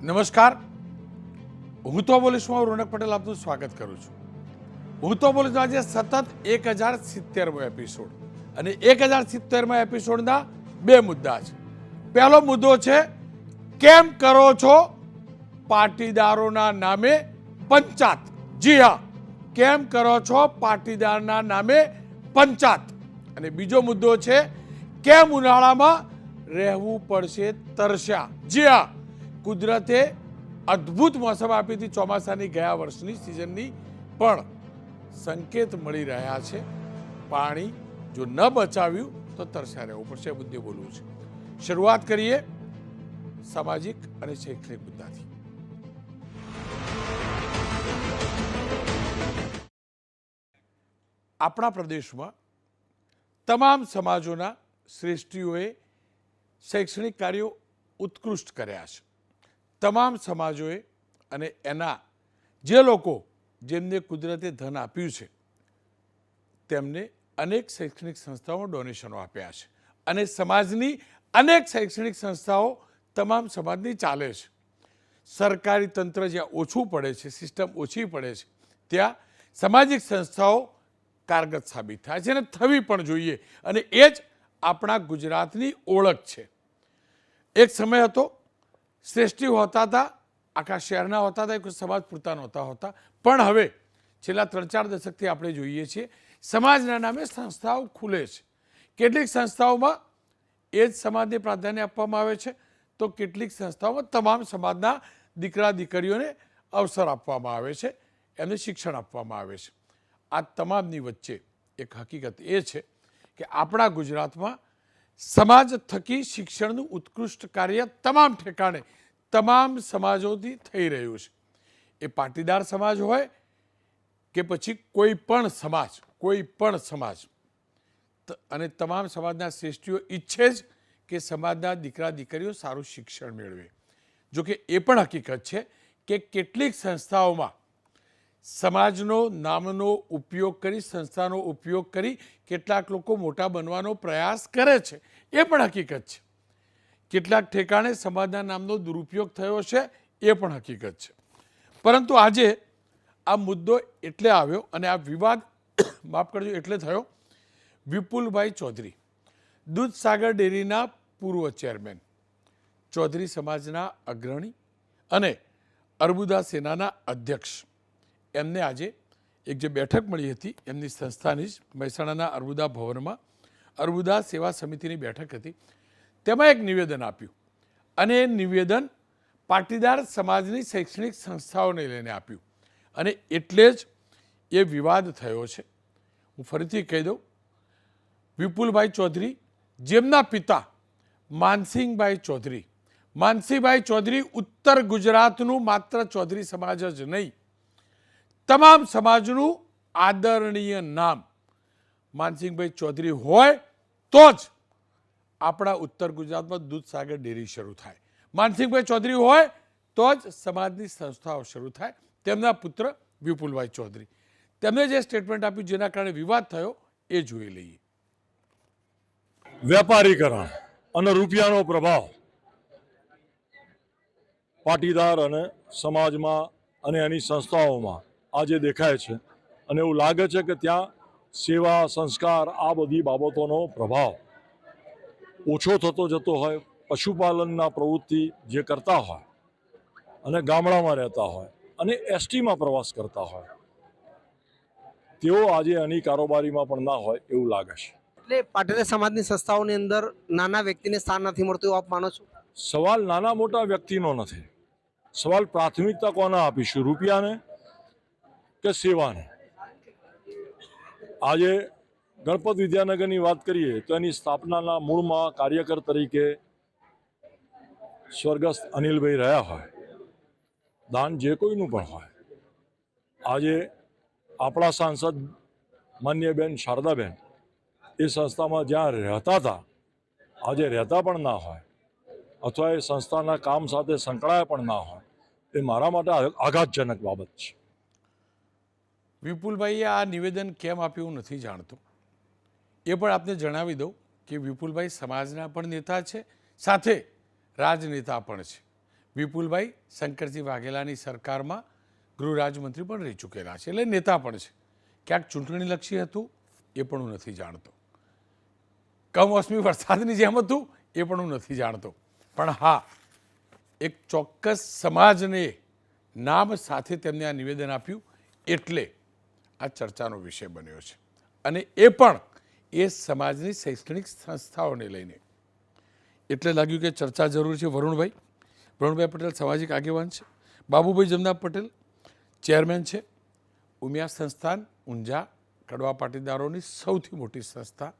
નમસ્કાર, હું તો બોલીશમાં રોનક પટેલ આપનું સ્વાગત કરું છું. હું તો બોલીશ આજે સતત 1070મો એપિસોડ અને 1070મા એપિસોડના બે મુદ્દા છે. પહેલો મુદ્દો છે, કેમ કરો છો પાટીદારોના નામે પંચાયત? જી હા, કેમ કરો છો પાટીદારના નામે પંચાયત? અને બીજો મુદ્દો છે, કેમ ઉનાળામાં રહેવું પડશે તરસ્યા? જી હા, કુદરતે અદ્ભુત મોસમ આપી હતી ચોમાસાની ગયા વર્ષની સિઝનની, પણ સંકેત મળી રહ્યા છે પાણી જો ન બચાવ્યું તો તરસ્યા રહેવું પડશે. એ મુદ્દે બોલવું છે. શરૂઆત કરીએ સામાજિક અને શૈક્ષણિક મુદ્દાથી. આપણા પ્રદેશમાં તમામ સમાજોના શ્રેષ્ઠીઓએ શૈક્ષણિક કાર્યો ઉત્કૃષ્ટ કર્યા છે. તમામ સમાજોએ અને એના જે લોકો જેમને કુદરતે ધન આપ્યું છે તેમને અનેક શૈક્ષણિક સંસ્થાઓ ડોનેશનો આપ્યા છે અને સમાજની અનેક શૈક્ષણિક સંસ્થાઓ તમામ સમાજની ચાલે છે. સરકારી તંત્ર જ્યાં ઓછું પડે છે, સિસ્ટમ ઓછી પડે છે, ત્યાં સામાજિક સંસ્થાઓ કારગત સાબિત થાય છે અને થવી પણ જોઈએ. અને એ જ આપણા ગુજરાતની ઓળખ છે. એક સમય હતો શ્રેષ્ઠી હોતા હતા, આખા શહેરના હોતા હતા, કોઈ સમાજ પૂરતા નહોતા હોતા. પણ હવે છેલ્લા 3-4 દશકથી આપણે જોઈએ છીએ સમાજના નામે સંસ્થાઓ ખુલે છે. કેટલીક સંસ્થાઓમાં એ જ સમાજને પ્રાધાન્ય આપવામાં આવે છે, તો કેટલીક સંસ્થાઓમાં તમામ સમાજના દીકરા દીકરીઓને અવસર આપવામાં આવે છે, એમને શિક્ષણ આપવામાં આવે છે. આ તમામની વચ્ચે એક હકીકત એ છે કે આપણા ગુજરાતમાં સમાજ થકી શિક્ષણનું ઉત્કૃષ્ટ કાર્ય તમામ ઠેકાણે તમામ સમાજોથી થઈ રહ્યું છે. એ પાટીદાર સમાજ હોય કે પછી કોઈ પણ સમાજ અને તમામ સમાજના શ્રેષ્ઠીઓ ઈચ્છે જ કે સમાજના દીકરા દીકરીઓ સારું શિક્ષણ મેળવે. જોકે એ પણ હકીકત છે કે કેટલીક સંસ્થાઓમાં સમાજનો નામનો ઉપયોગ કરી, સંસ્થાનો ઉપયોગ કરી કેટલાક લોકો મોટા બનવાનો પ્રયાસ કરે છે. એ પણ હકીકત છે. કેટલાક ઠેકાણે સમાજના નામનો દુરુપયોગ થયો છે, એ પણ હકીકત છે. પરંતુ આજે આ મુદ્દો એટલે આવ્યો અને આ વિવાદ માફ કરજો એટલે થયો, વિપુલભાઈ ચૌધરી, દૂધસાગર ડેરીના પૂર્વ ચેરમેન, ચૌધરી સમાજના અગ્રણી અને અર્બુદા સેનાના અધ્યક્ષ, એમને આજે એક જે બેઠક મળી હતી એમની સંસ્થાની જ મહેસાણાના અર્બુદા ભવનમાં અર્બુદા સેવા સમિતિની બેઠક હતી. તેમાં એક નિવેદન આપ્યું અને એ નિવેદન પાટીદાર સમાજની શૈક્ષણિક સંસ્થાઓને લઈને આપ્યું અને એટલે જ એ વિવાદ થયો છે. હું ફરીથી કહી દઉં, વિપુલભાઈ ચૌધરી, જેમના પિતા માનસિંહભાઈ ચૌધરી ઉત્તર ગુજરાતનું માત્ર ચૌધરી સમાજ જ નહીં, તમામ સમાજનું આદરણીય નામ માનસિંહભાઈ ચૌધરી હોય તો જ આપણા ઉત્તર ગુજરાતમાં દૂધસાગર ડેરી શરૂ થાય. માનસિંહભાઈ ચૌધરી હોય તો જ સમાજની સંસ્થાઓ શરૂ થાય. તેમના પુત્ર વિપુલભાઈ ચૌધરી, તેમને જે સ્ટેટમેન્ટ આપ્યું જેના કારણે વિવાદ થયો એ જોઈ લઈએ. વેપારીકરણ અને રૂપિયાનો પ્રભાવ પાટીદાર અને સમાજમાં અને એની સંસ્થાઓમાં આજે દેખાય છે અને એવું લાગે છે કે ત્યાં સેવા, સંસ્કાર, આ બધી બાબતોનો પ્રભાવ ઓછો થતો જતો હોય. પશુપાલનના પ્રવૃત્તિ જે કરતા હોય અને ગામડામાં રહેતા હોય અને એસટીમાં પ્રવાસ કરતા હોય તેઓ આજે આની કારોબારીમાં પણ ના હોય એવું લાગે છે. એટલે પાટીદાર સમાજની સંસ્થાઓની અંદર નાના વ્યક્તિને સ્થાન નથી મળતું એવું આપ માનો છો? સવાલ નાના મોટા વ્યક્તિનો નથી. સવાલ પ્રાથમિકતા કોને આપીશું, રૂપિયાને કે સેવાને? આજે ગણપત વિદ્યાનગરની વાત કરીએ તો એની સ્થાપનાના મૂળમાં કાર્યકર તરીકે સ્વર્ગસ્થ અનિલભાઈ રહ્યા હોય. દાન જે કોઈનું પણ હોય. આજે આપણા સાંસદ માન્યબેન શારદાબેન એ સંસ્થામાં જ્યાં રહેતા હતા આજે રહેતા પણ ના હોય અથવા એ સંસ્થાના કામ સાથે સંકળાયા પણ ના હોય, એ મારા માટે આઘાતજનક બાબત છે. વિપુલભાઈએ આ નિવેદન કેમ આપ્યું હું નથી જાણતો. એ પણ આપને જણાવી દઉં કે વિપુલભાઈ સમાજના પણ નેતા છે, સાથે રાજનેતા પણ છે. વિપુલભાઈ શંકરસિંહ વાઘેલાની સરકારમાં ગૃહ રાજ્યમંત્રી પણ રહી ચૂકેલા છે, એટલે નેતા પણ છે. ક્યાંક ચૂંટણીલક્ષી હતું એ પણ હું નથી જાણતો, કમોસમી વરસાદની જેમ હતું એ પણ હું નથી જાણતો. પણ હા, એક ચોક્કસ સમાજને નામ સાથે તેમને આ નિવેદન આપ્યું એટલે આ ચર્ચાનો વિષય બન્યો છે. અને એ પણ એ સમાજની શૈક્ષણિક સંસ્થાઓને લઈને. એટલે લાગ્યું કે ચર્ચા જરૂર છે. વરુણભાઈ પટેલ સામાજિક આગેવાન છે. બાબુભાઈ જમના પટેલ ચેરમેન છે. ઉમિયા સંસ્થાન ઊંઝા કડવા પાટીદારોની સૌથી મોટી સંસ્થા,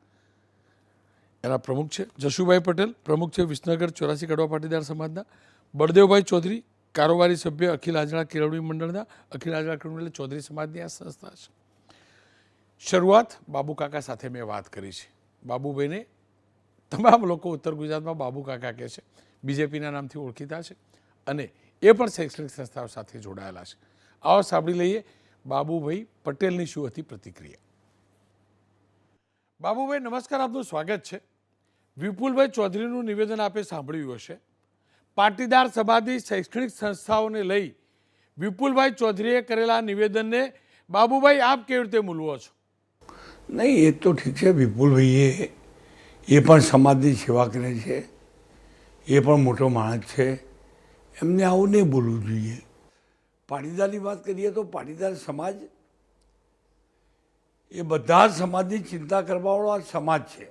એના પ્રમુખ છે. જશુભાઈ પટેલ પ્રમુખ છે વિસનગર 84 કડવા પાટીદાર સમાજના. બળદેવભાઈ ચૌધરી કારોબારી સભ્ય અખિલ આજળા કેળવણી મંડળના. અખિલ આજળા કેળવણી એટલે ચૌધરી સમાજની આ સંસ્થા છે. શરૂઆત બાબુ કાકા સાથે મેં વાત કરી છે. બાબુભાઈને તમામ લોકો ઉત્તર ગુજરાતમાં બાબુ કાકા કહે છે, બીજેપીના નામથી ઓળખીતા છે અને એ પણ શૈક્ષણિક સંસ્થાઓ સાથે જોડાયેલા છે. આવો સાંભળી લઈએ બાબુભાઈ પટેલની શું હતી પ્રતિક્રિયા. બાબુભાઈ નમસ્કાર, આપનું સ્વાગત છે. વિપુલભાઈ ચૌધરીનું નિવેદન આપે સાંભળ્યું હશે. પાટીદાર સમાજની શૈક્ષણિક સંસ્થાઓને લઈ વિપુલભાઈ ચૌધરીએ કરેલા નિવેદનને બાબુભાઈ આપ કેવી રીતે મૂલવો છો? નહીં, એ તો ઠીક છે. વિપુલભાઈએ એ પણ સમાજની સેવા કરે છે, એ પણ મોટો માણસ છે, એમને આવું નહીં બોલવું જોઈએ. પાટીદારની વાત કરીએ તો પાટીદાર સમાજ એ બધા સમાજની ચિંતા કરવાવાળો આ સમાજ છે.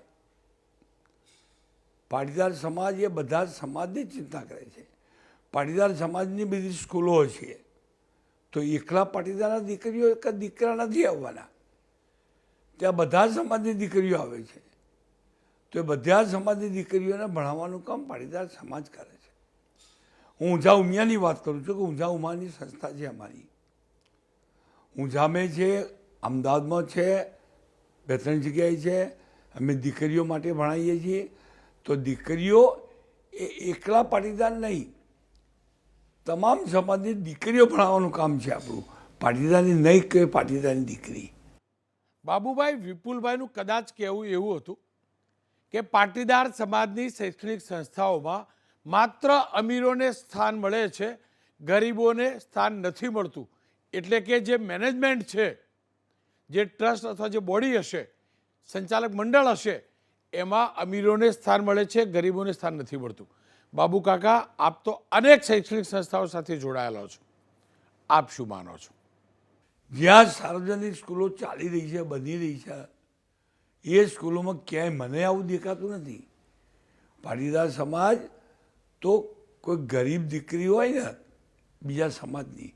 પાટીદાર સમાજ એ બધા સમાજની ચિંતા કરે છે. પાટીદાર સમાજની બધી સ્કૂલો છે તો એકલા પાટીદારના દીકરીઓ એક દીકરા નથી આવવાના, ત્યાં બધા સમાજની દીકરીઓ આવે છે. તો એ બધા સમાજની દીકરીઓને ભણાવવાનું કામ પાટીદાર સમાજ કરે છે. હું ઊંઝા ઉમિયાની વાત કરું છું કે ઊંઝા ઉમિયાની સંસ્થા છે અમારી. ઊંઝામાં છે, અમદાવાદમાં છે, 2-3 જગ્યાએ છે. અમે દીકરીઓ માટે ભણાવીએ છીએ. તો દીકરીઓ એ એકલા પાટીદાર નહીં, તમામ સમાજની દીકરીઓ ભણાવવાનું કામ છે આપણું. પાટીદારની નહીં કે પાટીદારની દીકરી. બાબુભાઈ વિપુલભાઈનું કદાચ કહેવું એવું હતું કે પાટીદાર સમાજની શૈક્ષણિક સંસ્થાઓમાં માત્ર અમીરોને સ્થાન મળે છે, ગરીબોને સ્થાન નથી મળતું. એટલે કે જે મેનેજમેન્ટ છે, જે ટ્રસ્ટ અથવા જે બોડી હશે, સંચાલક મંડળ હશે, એમાં અમીરોને સ્થાન મળે છે, ગરીબોને સ્થાન નથી મળતું. બાબુ કાકા, આપ તો અનેક શૈક્ષણિક સંસ્થાઓ સાથે જોડાયેલા છો, આપ શું માનો છો? જ્યાં સાર્વજનિક સ્કૂલો ચાલી રહી છે, બની રહી છે, એ સ્કૂલોમાં ક્યાંય મને આવું દેખાતું નથી. પાટીદાર સમાજ તો કોઈ ગરીબ દીકરી હોય ને બીજા સમાજની,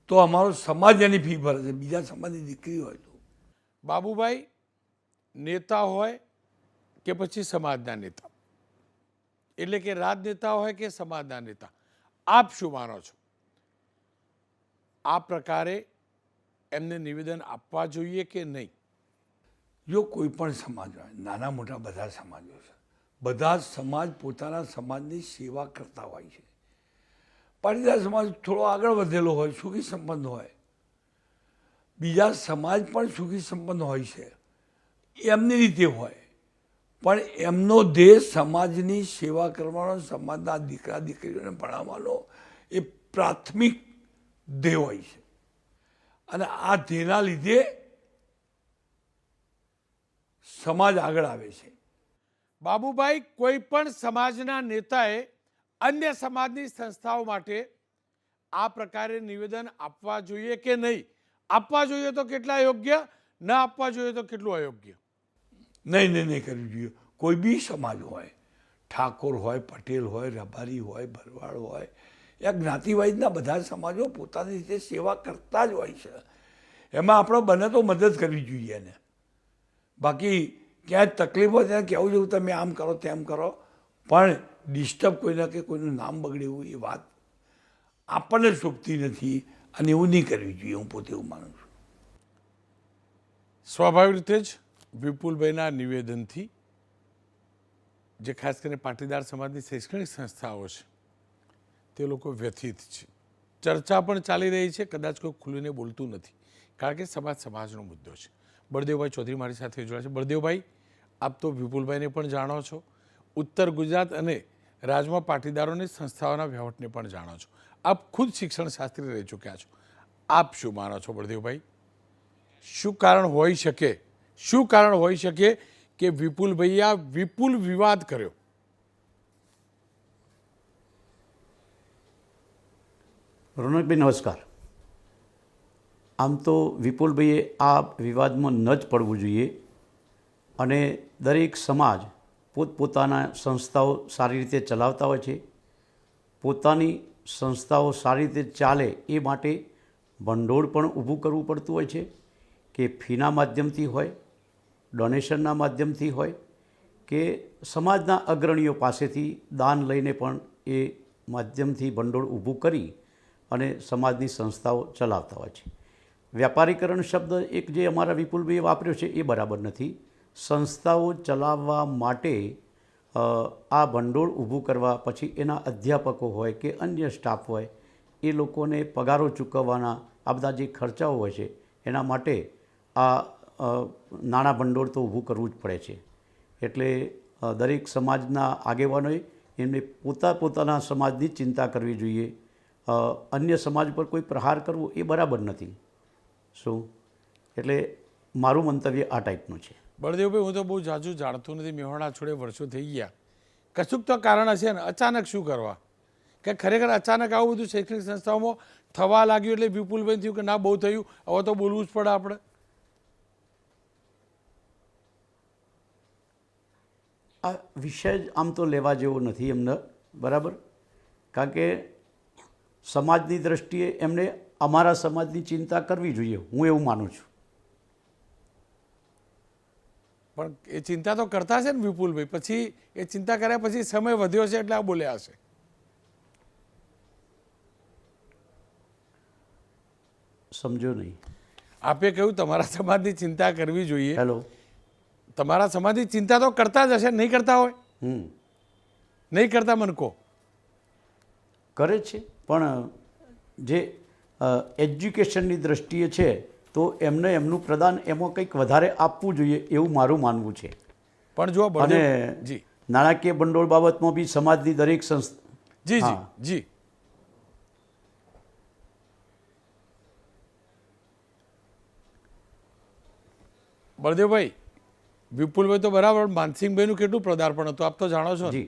તો અમારો સમાજ એની ફી ભરે છે. બીજા સમાજની દીકરી હોય તો. બાબુભાઈ નેતા હોય કે પછી સમાજના નેતા, એટલે કે રાજનેતા હોય કે સમાજના નેતા, આપ શું માનો છો? આ પ્રકારે એમને નિવેદન આપવા જોઈએ કે નહીં? જો કોઈ પણ સમાજ હોય, નાના મોટા બધા સમાજો છે, બધા સમાજ પોતાના સમાજની સેવા કરતા હોય છે. પાટીદાર સમાજ થોડો આગળ વધેલો હોય, સુખી સંપન્ન હોય, બીજા સમાજ પણ સુખી સંપન્ન હોય છે, એમની રીતે હોય, પણ એમનો દેશ સમાજની સેવા કરવાનો, સમાજના દીકરા દીકરીઓને ભણાવવાનો એ પ્રાથમિક ધ્યેય હોય છે. અને આ ધ્યેયના લીધે સમાજ આગળ આવે છે. બાબુભાઈ, કોઈ પણ સમાજના નેતાએ અન્ય સમાજની સંસ્થાઓ માટે આ પ્રકારે નિવેદન આપવા જોઈએ કે નહીં? આપવા જોઈએ તો કેટલા યોગ્ય, ન આપવા જોઈએ તો કેટલું અયોગ્ય? નહીં કરવું જોઈએ. કોઈ બી સમાજ હોય, ઠાકોર હોય, પટેલ હોય, રબારી હોય, ભરવાડ હોય, या જ્ઞાતિવાઇઝના બધા સમાજો પોતાની રીતે સેવા કરતા જ હોય છે. એમાં આપણે બને તો મદદ કરવી જોઈએ એને. બાકી ક્યાંય તકલીફ હોય ત્યાં કહેવું જોઈએ તમે આમ કરો તેમ કરો, પણ ડિસ્ટર્બ કોઈના કે કોઈનું નામ બગડે એવું એ વાત આપણને શોભતી નથી અને એવું નહીં કરવી જોઈએ. હું પોતે એવું માનું છું. સ્વાભાવિક રીતે જ વિપુલભાઈના નિવેદનથી જે ખાસ કરીને પાટીદાર સમાજની શૈક્ષણિક સંસ્થાઓ છે તે લોકો વ્યથિત છે. ચર્ચા પણ ચાલી રહી છે, કદાચ કોઈ ખુલીને બોલતું નથી, કારણ કે સમાજનો મુદ્દો છે. બળદેવભાઈ ચૌધરી મારી સાથે જોડાયા છે. બળદેવભાઈ, આપ તો વિપુલભાઈને પણ જાણો છો, ઉત્તર ગુજરાત અને રાજમાં પાટીદારોની સંસ્થાઓના વહીવટને પણ જાણો છો. આપ ખુદ શિક્ષણ શાસ્ત્રી રહી ચૂક્યા છો. આપ શું માનો છો બળદેવભાઈ? શું કારણ હોઈ શકે કે વિપુલભાઈએ આ વિપુલ વિવાદ કર્યો? રોનકભાઈ નમસ્કાર. આમ તો વિપુલભાઈએ આ વિવાદમાં ન જ પડવું જોઈએ અને દરેક સમાજ પોતપોતાના સંસ્થાઓ સારી રીતે ચલાવતા હોય છે. પોતાની સંસ્થાઓ સારી રીતે ચાલે એ માટે ભંડોળ પણ ઊભું કરવું પડતું હોય છે, કે ફીના માધ્યમથી હોય, ડોનેશનના માધ્યમથી હોય, કે સમાજના અગ્રણીઓ પાસેથી દાન લઈને પણ એ માધ્યમથી ભંડોળ ઊભું કરી અને સમાજની સંસ્થાઓ ચલાવતા હોય છે. વ્યાપારીકરણ શબ્દ એક જે અમારા વિપુલભાઈએ વાપર્યો છે એ બરાબર નથી. સંસ્થાઓ ચલાવવા માટે આ ભંડોળ ઊભું કરવા, પછી એના અધ્યાપકો હોય કે અન્ય સ્ટાફ હોય એ લોકોને પગારો ચૂકવવાના આ બધા જે ખર્ચાઓ હોય છે એના માટે આ નાણાં ભંડોળ તો ઊભું કરવું જ પડે છે. એટલે દરેક સમાજના આગેવાનોએ એમને પોતાના સમાજની ચિંતા કરવી જોઈએ. અન્ય સમાજ પર કોઈ પ્રહાર કરવો એ બરાબર નથી. શું એટલે મારું મંતવ્ય આ ટાઈપનું છે. બળદેવભાઈ, હું તો બહુ જાજુ જાણતું નથી. મેહોણા છોડે વર્ષો થઈ ગયા. કશુંક તો કારણ હશે ને. અચાનક શું કરવા? કે ખરેખર અચાનક આવું બધું શૈક્ષણિક સંસ્થાઓમાં થવા લાગ્યું એટલે વિપુલભાઈ થયું કે ના બહુ થયું, હવે તો બોલવું જ પડે આપણે? આ વિષય જ આમ તો લેવા જેવો નથી એમને, બરાબર? કારણ કે સમાજની દ્રષ્ટિએ એમને અમારા સમાજની ચિંતા કરવી જોઈએ, હું એવું માનું છું. પણ એ ચિંતા તો કરતા છે ને વિપુલભાઈ. પછી એ ચિંતા કર્યા પછી સમય વધ્યો છે એટલે આ બોલ્યા હશે. સમજો નહીં. આપે કહ્યું તમારા સમાજની ચિંતા કરવી જોઈએ. હેલો, તમારા સમાજની ચિંતા તો કરતા જ હશે, નહીં કરતા હોય? નહીં કરતા મને કહો. કરે છે, પણ જે એજ્યુકેશનની દ્રષ્ટિએ છે તો એમને એમનું પ્રદાન એમાં કંઈક વધારે આપવું જોઈએ એવું મારું માનવું છે. પણ જો અને જી નાણાકીય ભંડોળ બાબતમાં બી સમાજની દરેક સંસ્થા જી જી જી બળદેવભાઈ, વિપુલભાઈ તો બરાબર, માનસિંહભાઈનું કેટલું પદાર્પણ હતું આપ તો જાણો છો. જી,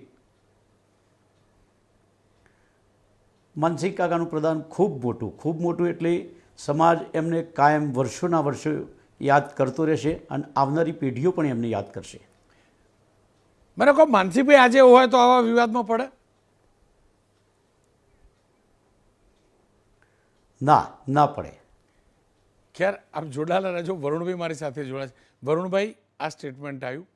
માનસિંહ કાકાનું પ્રદાન ખૂબ મોટું એટલે સમાજ એમને કાયમ વર્ષોના વર્ષો યાદ કરતો રહેશે અને આવનારી પેઢીઓ પણ એમને યાદ કરશે. મને કહો, માનસિંહભાઈ આજે હોય તો આવા વિવાદમાં પડે? ના પડે. ખેર, આપ જોડાયેલા રહેજો. વરુણભાઈ મારી સાથે જોડાય છે. વરુણભાઈ, આ સ્ટેટમેન્ટ આવ્યું.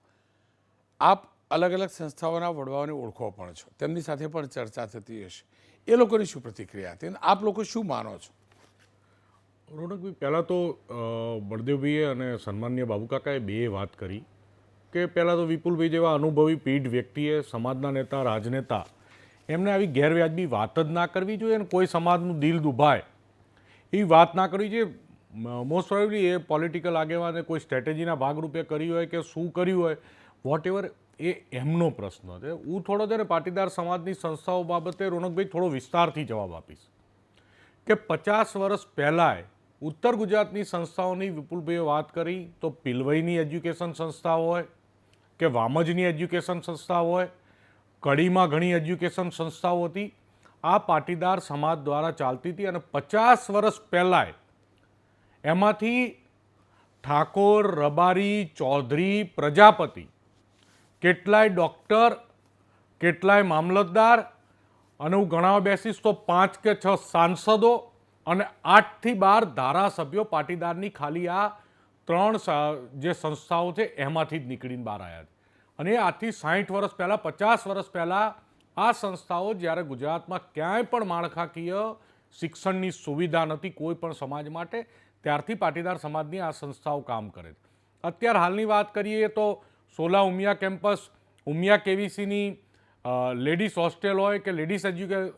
આપ અલગ અલગ સંસ્થાઓના વડવાઓને ઓળખો પણ છો, તેમની સાથે પણ ચર્ચા થતી હશે. એ લોકોની શું પ્રતિક્રિયા હતી અને આપ લોકો શું માનો છો? રોનકભાઈ, પહેલાં તો બળદેવભાઈએ અને સન્માનીય બાબુકાકાએ બે વાત કરી કે પહેલાં તો વિપુલભાઈ જેવા અનુભવી પીઢ વ્યક્તિએ, સમાજના નેતા, રાજનેતા, એમને આવી ગેરવ્યાજબી વાત જ ના કરવી જોઈએ અને કોઈ સમાજનું દિલ દુભાય એવી વાત ના કરવી જોઈએ. મોસ્ટ પ્રોબેબલી એ પોલિટિકલ આગેવાને કોઈ સ્ટ્રેટેજીના ભાગરૂપે કરી હોય કે શું કર્યું હોય, વોટ એવર, એ એમનો પ્રશ્ન છે. હું થોડો છે ને પાટીદાર સમાજની સંસ્થાઓ બાબતે રોનકભાઈ થોડો વિસ્તારથી જવાબ આપીશ કે 50 વર્ષ પહેલાં ઉત્તર ગુજરાતની સંસ્થાઓની વિપુલભાઈએ વાત કરી તો પિલવઈની એજ્યુકેશન સંસ્થા હોય કે વામજની એજ્યુકેશન સંસ્થા હોય, કડીમાં ઘણી એજ્યુકેશન સંસ્થાઓ હતી. આ પાટીદાર સમાજ દ્વારા ચાલતી હતી અને 50 વર્ષ પહેલાં એમાંથી ઠાકોર, રબારી, ચૌધરી, પ્રજાપતિ, કેટલાય ડૉક્ટર, કેટલાય મામલતદાર, અને હું ગણાવવા બેસીશ તો 5 કે 6 સાંસદો અને 8 થી 12 ધારાસભ્યો પાટીદારની ખાલી આ 3 જે સંસ્થાઓ છે એમાંથી જ નીકળીને બહાર આવ્યા છે. અને આજથી 60 વર્ષ પહેલાં, 50 વર્ષ પહેલાં આ સંસ્થાઓ જ્યારે ગુજરાતમાં ક્યાંય પણ માળખાકીય શિક્ષણની સુવિધા નથી કોઈ પણ સમાજ માટે, ત્યારથી પાટીદાર સમાજની આ સંસ્થાઓ કામ કરે છે. અત્યારે હાલની વાત કરીએ તો સોલા ઉમિયા કેમ્પસ, ઉમિયા કેવીસીની લેડીઝ હોસ્ટેલ હોય કે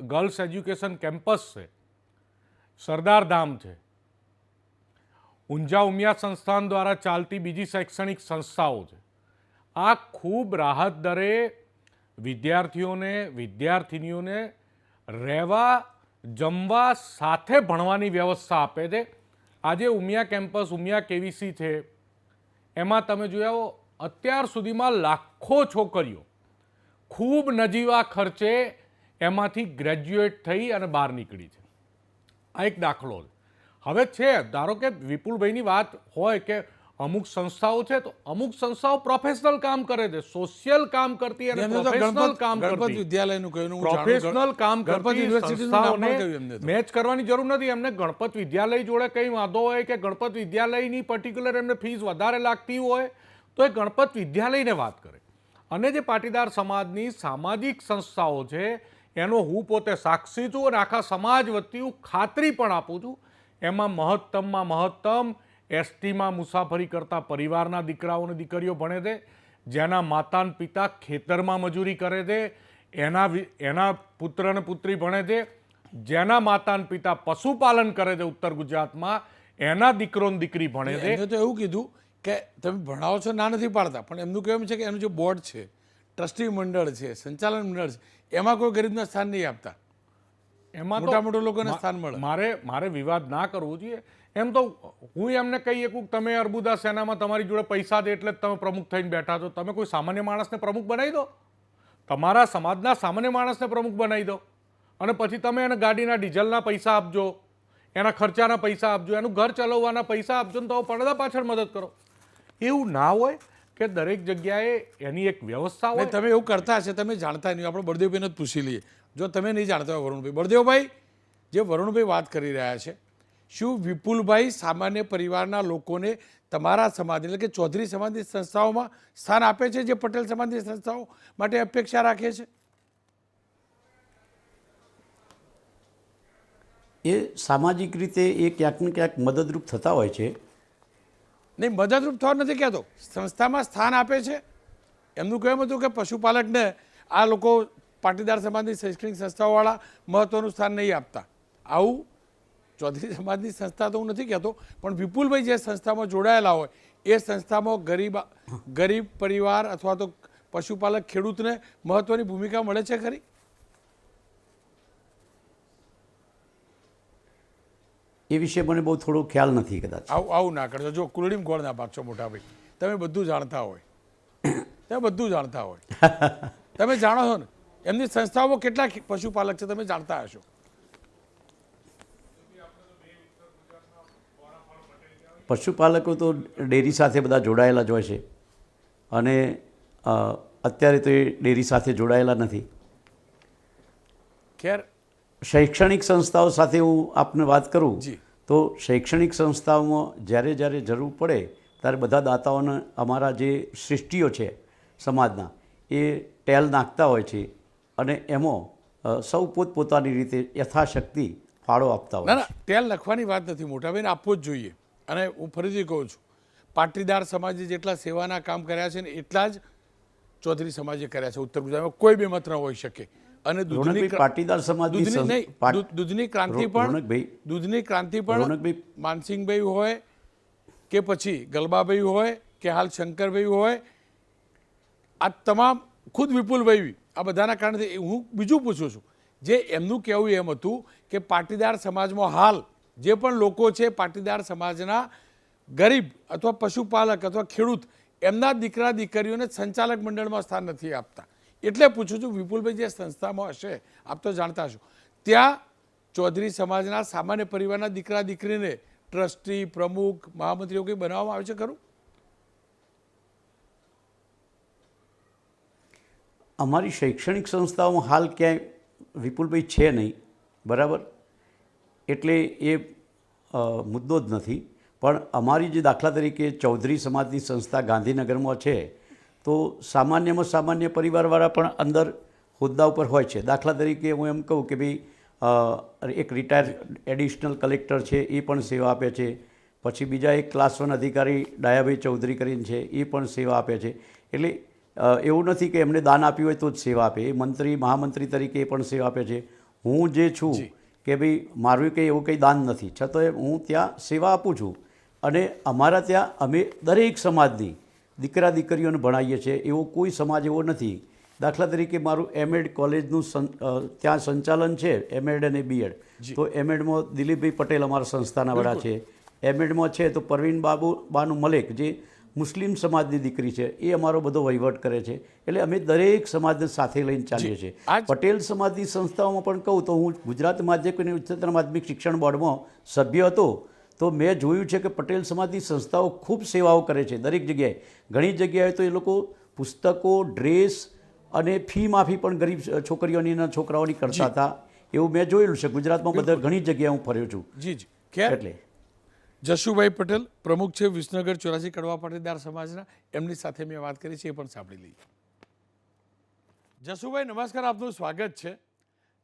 ગર્લ્સ એજ્યુકેશન કેમ્પસ છે, સરદારધામ છે, ઊંઝા ઉમિયા સંસ્થાન દ્વારા ચાલતી બીજી શૈક્ષણિક સંસ્થાઓ છે. આ ખૂબ રાહત દરે વિદ્યાર્થીઓને વિદ્યાર્થિનીઓને રહેવા જમવા સાથે ભણવાની વ્યવસ્થા આપે છે. આજે ઉમિયા કેમ્પસ ઉમિયા કેવીસી છે, એમાં તમે જોયા હો અત્યાર સુધીમાં લાખો છોકરીઓ ખૂબ નજીવા ખર્ચે એમાંથી ગ્રેજ્યુએટ થઈ અને બહાર નીકળી છે. આ એક દાખલો છે. હવે છે, ધારો કે વિપુલભાઈની વાત હોય કે અમુક સંસ્થાઓ છે, તો અમુક સંસ્થાઓ પ્રોફેશનલ કામ કરે છે, સોશિયલ કામ કરતી અને એમને તો પ્રોફેશનલ કામ ગણપત કરતી વિદ્યાલયનું કહ્યું, હું જાણું. પ્રોફેશનલ કામ ગણપત કરતી યુનિવર્સિટીનું નામ પણ કહ્યું એમને સંસ્થાઓને તો. મેચ કરવાની જરૂર નથી. એમને ગણપત વિદ્યાલય જોડે કંઈ વાંધો હોય કે ગણપત વિદ્યાલયની પર્ટિક્યુલર એમને ફીસ વધારે લાગતી હોય તો એ ગણપત વિદ્યાલયને વાત કરે. અને જે પાટીદાર સમાજની સામાજિક સંસ્થાઓ છે એનો હું પોતે સાક્ષી છું અને આખા સમાજ વતી હું ખાતરી પણ આપું છું, એમાં મહત્તમમાં મહત્તમ એસટીમાં મુસાફરી કરતા પરિવારના દીકરાઓ અને દીકરીઓ ભણે છે, જેના માતા અને પિતા ખેતરમાં મજૂરી કરે છે એના પુત્ર અને પુત્રી ભણે છે, જેના માતા અને પિતા પશુપાલન કરે છે ઉત્તર ગુજરાતમાં એના દીકરો ને દીકરી ભણે છે. એમને તો એવું કીધું કે તમે ભણાવો છો, ના નથી પાડતા, પણ એમનું કહેવું છે કે એનું જે બોર્ડ છે, ટ્રસ્ટી મંડળ છે, સંચાલન મંડળ છે, એમાં કોઈ ગરીબને સ્થાન નહીં આપતા. એમાં મોટા મોટા લોકોને સ્થાન મળે. મારે વિવાદ ના કરવો જોઈએ. એમ તો હું એમને કહી શકું કે તમે અર્બુદા સેનામાં તમારી જોડે પૈસા દે એટલે જ તમે પ્રમુખ થઈને બેઠા છો. તમે કોઈ સામાન્ય માણસને પ્રમુખ બનાવી દો, તમારા સમાજના સામાન્ય માણસને પ્રમુખ બનાવી દો અને પછી તમે એને ગાડીના ડીઝલના પૈસા આપજો, એના ખર્ચાના પૈસા આપજો, એનું ઘર ચલાવવાના પૈસા આપજો ને તો પડદા પાછળ મદદ કરો. એવું ના હોય કે દરેક જગ્યાએ એની એક વ્યવસ્થા હોય. તમે એવું કરતા હશે, તમે જાણતા નહીં. આપણે બળદેવભાઈને જ પૂછી લઈએ, જો તમે નહીં જાણતા હોય વરુણભાઈ. બળદેવભાઈ, જે વરુણભાઈ વાત કરી રહ્યા છે, શું વિપુલભાઈ સામાન્ય પરિવારના લોકોને તમારા સમાજ એટલે કે ચૌધરી સમાજની સંસ્થાઓમાં સ્થાન આપે છે, જે પટેલ સમાજની સંસ્થાઓ માટે અપેક્ષા રાખે છે? એ સામાજિક રીતે એ ક્યાંક ને ક્યાંક મદદરૂપ થતા હોય છે. નહીં, મદદરૂપ થવા નથી કહેતો, સંસ્થામાં સ્થાન આપે છે. એમનું કહેવું હતું કે પશુપાલકને આ લોકો પાટીદાર સમાજની શૈક્ષણિક સંસ્થાઓવાળા મહત્ત્વનું સ્થાન નહીં આપતા. આવું ચૌધરી સમાજની સંસ્થા તો હું નથી કહેતો, પણ વિપુલભાઈ જે સંસ્થામાં જોડાયેલા હોય એ સંસ્થામાં ગરીબ પરિવાર અથવા તો પશુપાલક ખેડૂતને મહત્ત્વની ભૂમિકા મળે છે ખરી? એ વિશે મને બહુ થોડો ખ્યાલ નથી કદાચ. આવું ના કરજો. જો કુલડીમ ગોળ ના પાકશો મોટા ભાઈ, તમે બધું જાણતા હોય, તમે બધું જાણતા હોય, તમે જાણો છો ને એમની સંસ્થાઓમાં કેટલા પશુપાલક છે તમે જાણતા હશો. પશુપાલકો તો ડેરી સાથે બધા જોડાયેલા જ હોય છે અને અત્યારે તો એ ડેરી સાથે જોડાયેલા નથી. ખેર, શૈક્ષણિક સંસ્થાઓ સાથે હું આપને વાત કરું જી. તો શૈક્ષણિક સંસ્થાઓમાં જ્યારે જ્યારે જરૂર પડે ત્યારે બધા દાતાઓને અમારા જે સૃષ્ટિઓ છે સમાજના એ ટેલ નાખતા હોય છે અને એમાં સૌ પોતપોતાની રીતે યથાશક્તિ ફાળો આપતા હોય ના છે. ના, ટેલ લખવાની વાત નથી, મોટાભાઈને આપવો જ જોઈએ. અને હું ફરીથી કહું છું, પાટીદાર સમાજે જેટલા સેવાના કામ કર્યા છે ને એટલા જ ચૌધરી સમાજે કર્યા છે ઉત્તર ગુજરાતમાં. કોઈ બે મત ન હોઈ શકે. અને રોનકભાઈ, પાટીદાર સમાજની દૂધની ક્રાંતિ પણ રોનકભાઈ, માનસિંહભાઈ હોય કે પછી ગલબાભાઈ હોય કે હાલ શંકરભાઈ હોય, આ તમામ ખુદ વિપુલભાઈ, આ બધાના કારણે હું બીજું પૂછું છું, જે એમનું કહેવું એમ હતું કે પાટીદાર સમાજમાં હાલ જે પણ લોકો છે પાટીદાર સમાજના ગરીબ અથવા પશુપાલક અથવા ખેડૂત, એમના દીકરા દીકરીઓને સંચાલક મંડળમાં સ્થાન નથી આપતા. એટલે પૂછું છું, વિપુલભાઈ જે સંસ્થામાં હશે, આપ તો જાણતા હશો, ત્યાં ચૌધરી સમાજના સામાન્ય પરિવારના દીકરા દીકરીને ટ્રસ્ટી, પ્રમુખ, મહામંત્રીઓ કંઈ બનાવવામાં આવે છે ખરું? અમારી શૈક્ષણિક સંસ્થાઓમાં હાલ ક્યાંય વિપુલભાઈ છે નહીં, બરાબર, એટલે એ મુદ્દો જ નથી. પણ અમારી જે દાખલા તરીકે ચૌધરી સમાજની સંસ્થા ગાંધીનગરમાં છે તો સામાન્યમાં સામાન્ય પરિવારવાળા પણ અંદર હોદ્દા ઉપર હોય છે. દાખલા તરીકે હું એમ કહું કે ભાઈ એક રિટાયર એડિશનલ કલેક્ટર છે, એ પણ સેવા આપે છે. પછી બીજા એક ક્લાસ 1 અધિકારી ડાયાભાઈ ચૌધરી કરીને છે, એ પણ સેવા આપે છે. એટલે એવું નથી કે એમને દાન આપ્યું હોય તો જ સેવા આપે. એ મંત્રી, મહામંત્રી તરીકે એ પણ સેવા આપે છે. હું જે છું કે ભાઈ મારું કંઈ એવું કંઈ દાન નથી, છતાંય હું ત્યાં સેવા આપું છું. અને અમારા ત્યાં અમે દરેક સમાજની દીકરા દીકરીઓને ભણાવીએ છીએ. એવો કોઈ સમાજ એવો નથી દાખલા તરીકે મારું એમએડ કોલેજનું ત્યાં સંચાલન છે, એમએડ અને બીએડ. તો એમએડમાં દિલીપભાઈ પટેલ અમારા સંસ્થાના વડા છે. એમએડમાં છે તો પરવીન બાનુ મલેક, જે મુસ્લિમ સમાજની દીકરી છે, એ અમારો બધો વહીવટ કરે છે. એટલે અમે દરેક સમાજને સાથે લઈને ચાલીએ છીએ. પટેલ સમાજની સંસ્થાઓમાં પણ કહું તો હું ગુજરાત માધ્યમિક અને ઉચ્ચતર માધ્યમિક શિક્ષણ બોર્ડમાં સભ્ય હતો. તો મેં જોયું છે કે પટેલ સમાજની સંસ્થાઓ ખૂબ સેવાઓ કરે છે દરેક જગ્યાએ. ઘણી જગ્યાએ તો એ લોકો પુસ્તકો, ડ્રેસ અને ફી માફી પણ ગરીબ છોકરીઓની અને છોકરાઓની કરતા હતા. એવું મેં જોયેલું છે ગુજરાતમાં. બધા ઘણી જગ્યાએ હું ફર્યો છું. જી જી. ખેર, એટલે જશુભાઈ પટેલ પ્રમુખ છે વિસનગર 84 કડવા પાટીદાર સમાજના. એમની સાથે મેં વાત કરી છે, એ પણ સાંભળી લઈએ. જશુભાઈ નમસ્કાર, આપનું સ્વાગત છે.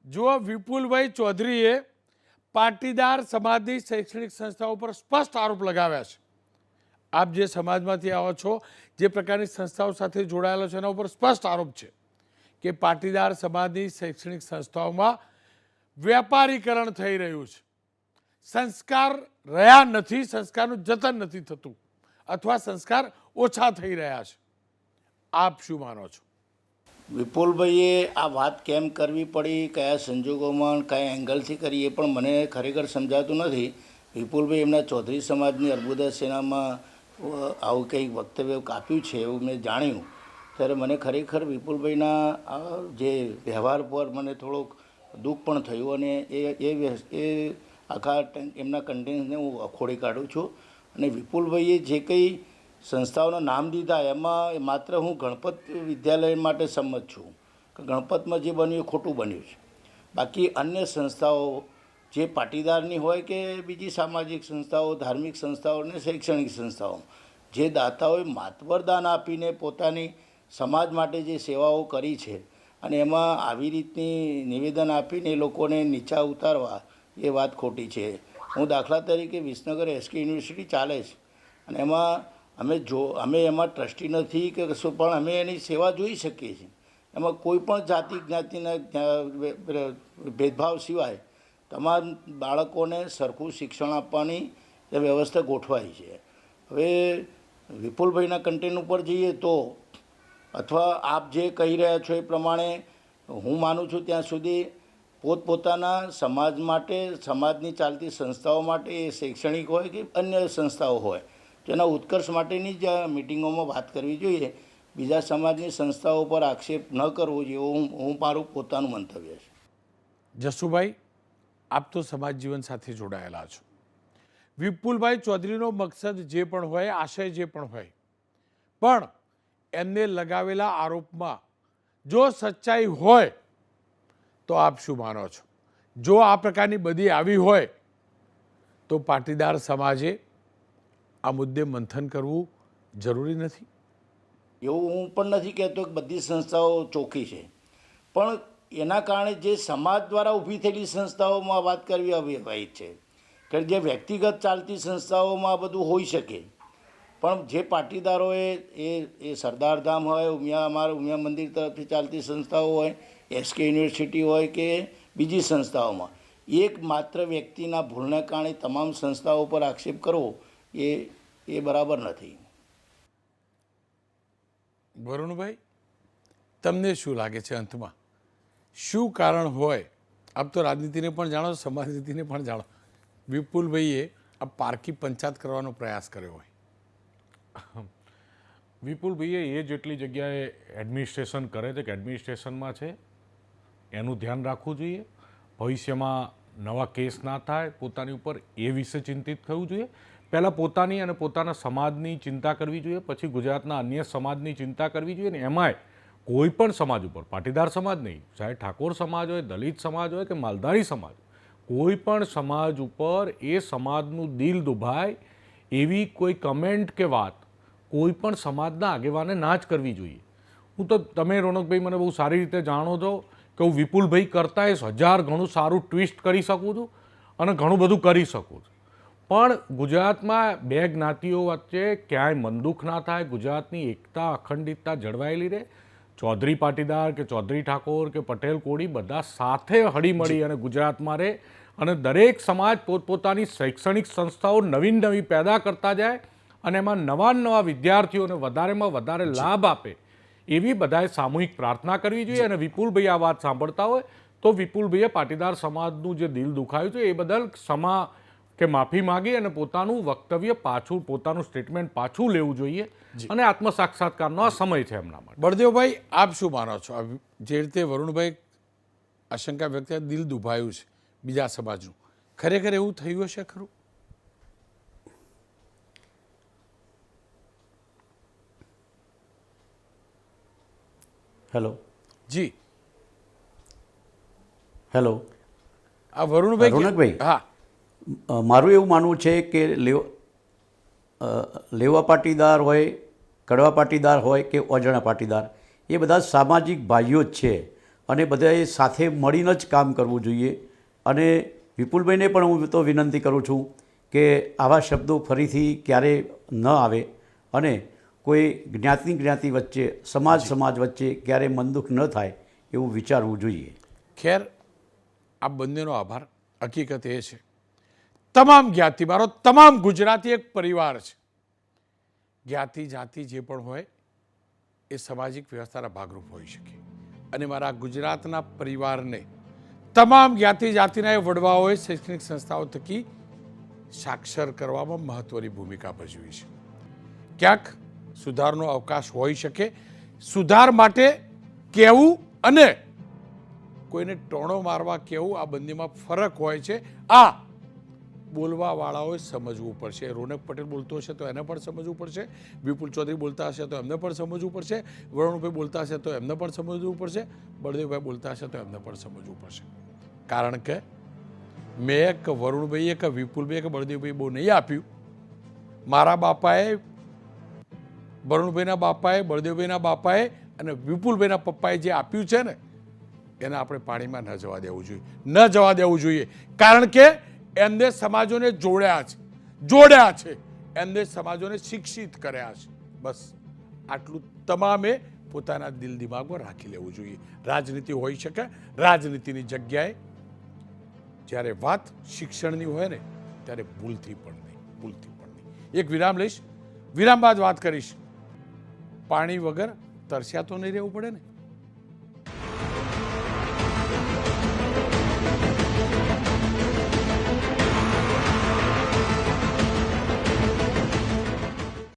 જો વિપુલભાઈ ચૌધરીએ પાટીદાર સમાજની શૈક્ષણિક સંસ્થાઓ પર સ્પષ્ટ આરોપ લગાવ્યા છે. આપ જે સમાજમાંથી આવો છો, જે પ્રકારની સંસ્થાઓ સાથે જોડાયેલો છે, એના ઉપર સ્પષ્ટ આરોપ છે કે પાટીદાર સમાજની શૈક્ષણિક સંસ્થાઓમાં વેપારીકરણ થઈ રહ્યું છે. સંસ્કાર રહ્યા નથી, સંસ્કારનું જતન નથી થતું, અથવા સંસ્કાર ઓછા થઈ રહ્યા છે. આપ શું માનો છો? વિપુલભાઈએ આ વાત કેમ કરવી પડી, કયા સંજોગોમાં, કયા એંગલથી કરી, એ પણ મને ખરેખર સમજાતું નથી. વિપુલભાઈ એમના ચૌધરી સમાજની અર્બુદા સેનામાં આવું કંઈક વક્તવ્ય કાપ્યું છે એવું મેં જાણ્યું, ત્યારે મને ખરેખર વિપુલભાઈના જે વ્યવહાર પર મને થોડોક દુઃખ પણ થયું. અને એ આખા એમના કન્ટેન્સને હું અખોડી કાઢું છું. અને વિપુલભાઈએ જે કંઈ સંસ્થાઓના નામ દીધા એમાં માત્ર હું ગણપત વિદ્યાલય માટે સંમત છું કે ગણપતમાં જે બન્યું એ ખોટું બન્યું છે. બાકી અન્ય સંસ્થાઓ જે પાટીદારની હોય કે બીજી સામાજિક સંસ્થાઓ, ધાર્મિક સંસ્થાઓ અને શૈક્ષણિક સંસ્થાઓ, જે દાતાઓએ માતબરદાન આપીને પોતાની સમાજ માટે જે સેવાઓ કરી છે, અને એમાં આવી રીતની નિવેદન આપીને એ લોકોને નીચા ઉતારવા, એ વાત ખોટી છે. હું દાખલા તરીકે વિસનગર એસકે યુનિવર્સિટી ચાલે છે, અને એમાં અમે એમાં ટ્રસ્ટી નથી કે કશું, પણ અમે એની સેવા જોઈ શકીએ છીએ. એમાં કોઈ પણ જાતિ જ્ઞાતિના ભેદભાવ સિવાય તમામ બાળકોને સરખું શિક્ષણ આપવાની એ વ્યવસ્થા ગોઠવાઈ છે. હવે વિપુલભાઈના કન્ટેન્ટ ઉપર જઈએ તો, અથવા આપ જે કહી રહ્યા છો એ પ્રમાણે હું માનું છું ત્યાં સુધી પોતપોતાના સમાજ માટે, સમાજની ચાલતી સંસ્થાઓ માટે, એ શૈક્ષણિક હોય કે અન્ય સંસ્થાઓ હોય, તેના ઉત્કર્ષ માટેની જ મિટિંગોમાં વાત કરવી જોઈએ. બીજા સમાજની સંસ્થાઓ પર આક્ષેપ ન કરવો જોઈએ, હું મારું પોતાનું મંતવ્ય છે. જશુભાઈ, આપ તો સમાજ જીવન સાથે જોડાયેલા છો. વિપુલભાઈ ચૌધરીનો મકસદ જે પણ હોય, આશય જે પણ હોય, પણ એમને લગાવેલા આરોપમાં જો સચ્ચાઈ હોય તો આપ શું માનો છો? જો આ પ્રકારની બધી આવી હોય તો પાટીદાર સમાજે આ મુદ્દે મંથન કરવું જરૂરી નથી? એવું હું પણ નથી કહેતો કે બધી સંસ્થાઓ ચોખ્ખી છે, પણ એના કારણે જે સમાજ દ્વારા ઊભી થયેલી સંસ્થાઓમાં વાત કરવી અવ્યવહારિક છે. કે જે વ્યક્તિગત ચાલતી સંસ્થાઓમાં આ બધું હોઈ શકે, પણ જે પાટીદારોએ એ સરદારધામ હોય, અમારા ઉમિયા મંદિર તરફથી ચાલતી સંસ્થાઓ હોય, એસકે યુનિવર્સિટી હોય કે બીજી સંસ્થાઓમાં, એક માત્ર વ્યક્તિના ભૂલને કારણે તમામ સંસ્થાઓ પર આક્ષેપ કરવો એ બરાબર નથી. વરુણભાઈ, તમને શું લાગે છે અંતમાં શું કારણ હોય? આપ તો રાજનીતિને પણ જાણો, સમાજ નીતિને પણ જાણો. વિપુલભાઈએ આ પારકી પંચાયત કરવાનો પ્રયાસ કર્યો હોય. વિપુલભાઈએ એ જેટલી જગ્યાએ એડમિનિસ્ટ્રેશન કરે છે કે એડમિનિસ્ટ્રેશનમાં છે એનું ધ્યાન રાખવું જોઈએ. ભવિષ્યમાં નવા કેસ ના થાય પોતાની ઉપર, એ વિશે ચિંતિત થવું જોઈએ. પહેલાં પોતાની અને પોતાના સમાજની ચિંતા કરવી જોઈએ, પછી ગુજરાતના અન્ય સમાજની ચિંતા કરવી જોઈએ. ને એમાંય કોઈ પણ સમાજ ઉપર, પાટીદાર સમાજ નહીં, ચાહે ઠાકોર સમાજ હોય, દલિત સમાજ હોય કે માલધારી સમાજ, કોઈ પણ સમાજ ઉપર એ સમાજનું દિલ દુભાય એવી કોઈ કમેન્ટ કે વાત કોઈ પણ સમાજના આગેવાને ના જ કરવી જોઈએ. હું તો, તમે રોનકભાઈ મને બહુ સારી રીતે જાણો છો કે હું વિપુલભાઈ કરતાં 1000 ઘણું સારું ટ્વિસ્ટ કરી શકું છું અને ઘણું બધું કરી શકું છું, પણ ગુજરાતમાં બે જ્ઞાતિઓ વચ્ચે ક્યાંય મનદુખ ના થાય, ગુજરાતની એકતા, અખંડિતતા જળવાયેલી રહે. ચૌધરી પાટીદાર કે ચૌધરી ઠાકોર કે પટેલ કોળી બધા સાથે હળીમળી અને ગુજરાતમાં રહે, અને દરેક સમાજ પોતપોતાની શૈક્ષણિક સંસ્થાઓ નવી પેદા કરતા જાય, અને એમાં નવા વિદ્યાર્થીઓને વધારેમાં વધારે લાભ આપે એવી બધાએ સામૂહિક પ્રાર્થના કરવી જોઈએ. અને વિપુલભાઈ આ વાત સાંભળતા હોય તો વિપુલભાઈએ પાટીદાર સમાજનું જે દિલ દુખાયું છે એ બદલ ક્ષમા કે માફી માગી અને પોતાનું વક્તવ્ય પાછું, પોતાનું સ્ટેટમેન્ટ પાછું લેવું જોઈએ. અને આત્મસાક્ષાત્કારનો આ સમય છે એમના માટે. બળદેવભાઈ, આપ શું માનો છો? જે રીતે વરુણભાઈ આશંકા વ્યક્ત કરી, દિલ દુભાયું છે બીજા સમાજનું, ખરેખર એવું થયું હશે ખરું? હેલો જી, હેલો આ વરુણભાઈ રોનકભાઈ, હા, મારું એવું માનવું છે કે લેવા પાટીદાર હોય, કડવા પાટીદાર હોય કે અજાણા પાટીદાર, એ બધા સામાજિક ભાઈઓ જ છે અને બધાએ સાથે મળીને જ કામ કરવું જોઈએ. અને વિપુલભાઈને પણ હું તો વિનંતી કરું છું કે આવા શબ્દો ફરીથી ક્યારે ન આવે અને કોઈ જ્ઞાતિ વચ્ચે, સમાજ વચ્ચે ક્યારે મનદુખ ન થાય એવું વિચારવું જોઈએ. ખેર, આ બંનેનો આભાર. હકીકત એ છે તમામ જ્ઞાતિ, મારો તમામ ગુજરાતી એક પરિવાર છે. જ્ઞાતિ જાતિ જે પણ હોય એ સામાજિક વ્યવસ્થાના ભાગરૂપ હોઈ શકે. અને મારા ગુજરાતના પરિવારને તમામ જ્ઞાતિ જાતિના એ વડવાઓએ શૈક્ષણિક સંસ્થાઓ થકી સાક્ષર કરવામાં મહત્વની ભૂમિકા ભજવી છે. ક્યાંક સુધારનો અવકાશ હોઈ શકે. સુધાર માટે કહેવું અને કોઈને ટોણો મારવા કહેવું, આ બંનેમાં ફરક હોય છે. આ બોલવાવાળાઓએ સમજવું પડશે. રોનક પટેલ બોલતો હશે તો એને પણ સમજવું પડશે, વિપુલ ચૌધરી બોલતા હશે તો એમને પણ સમજવું પડશે, વરુણભાઈ બોલતા હશે તો એમને પણ સમજવું પડશે, બળદેવભાઈ બોલતા હશે તો એમને પણ સમજવું પડશે. કારણ કે મેં કે વરુણભાઈએ કે વિપુલભાઈએ કે બળદેવભાઈ બહુ નહીં આપ્યું. મારા બાપાએ, વરુણભાઈના બાપાએ, બળદેવભાઈના બાપાએ અને વિપુલભાઈના પપ્પાએ જે આપ્યું છે ને, એને આપણે પાણીમાં ન જવા દેવું જોઈએ, ન જવા દેવું જોઈએ. કારણ કે એમને સમાજોને જોડ્યા છે, એમને સમાજોને શિક્ષિત કર્યા છે. બસ આટલું તમામે પોતાના દિલ દિમાગમાં રાખી લેવું જોઈએ. રાજનીતિ હોઈ શકે, રાજનીતિની જગ્યાએ જ્યારે વાત શિક્ષણની હોય ને ત્યારે ભૂલથી પણ નહીં. એક વિરામ લઈશ, વિરામ બાદ વાત કરીશ. પાણી વગર તરસ્યા તો નહીં રહેવું પડે ને.